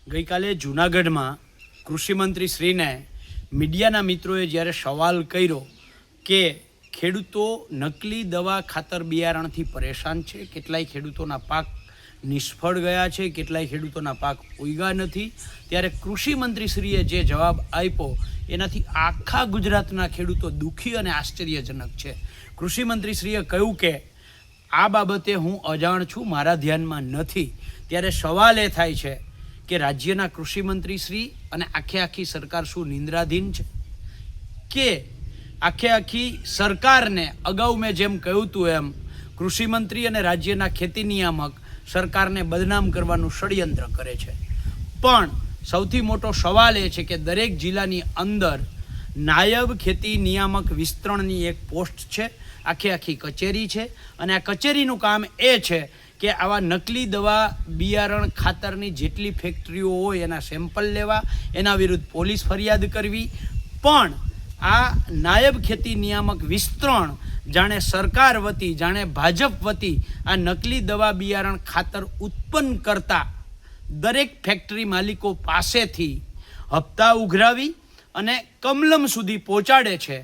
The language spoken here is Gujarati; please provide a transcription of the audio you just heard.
ગઈકાલે જૂનાગઢમાં કૃષિમંત્રી શ્રીને મીડિયાના મિત્રોએ જ્યારે સવાલ કર્યો કે ખેડૂતો નકલી દવા ખાતર બિયારણથી પરેશાન છે, કેટલાય ખેડૂતોના પાક નિષ્ફળ ગયા છે, કેટલાય ખેડૂતોના પાક ઉગ્યા નથી, ત્યારે કૃષિમંત્રીશ્રીએ જે જવાબ આપ્યો એનાથી આખા ગુજરાતના ખેડૂતો દુઃખી અને આશ્ચર્યજનક છે. કૃષિમંત્રીશ્રીએ કહ્યું કે આ બાબતે હું અજાણ છું, મારા ધ્યાનમાં નથી. ત્યારે સવાલ એ થાય છે કે રાજ્યના કૃષિમંત્રીશ્રી અને આખી સરકાર શું નિંદ્રાધીન છે કે આખી સરકારને અગાઉ મેં જેમ કહ્યું હતું એમ કૃષિમંત્રી અને રાજ્યના ખેતી નિયામક સરકારને બદનામ કરવાનું ષડયંત્ર કરે છે. પણ સૌથી મોટો સવાલ એ છે કે દરેક જિલ્લાની અંદર નાયબ ખેતી નિયામક વિસ્તરણની એક પોસ્ટ છે, આખી કચેરી છે, અને આ કચેરીનું કામ એ છે કે આવા નકલી દવા બિયારણ ખાતરની જેટલી ફેક્ટરીઓ હોય એના સેમ્પલ લેવા, એના વિરુદ્ધ પોલીસ ફરિયાદ કરવી. પણ આ નાયબ ખેતી નિયામક વિસ્તરણ જાણે સરકાર વતી, જાણે ભાજપ વતી આ નકલી દવા બિયારણ ખાતર ઉત્પન્ન કરતા દરેક ફેક્ટરી માલિકો પાસેથી હપ્તા ઉઘરાવી અને કમલમ સુધી પહોંચાડે છે.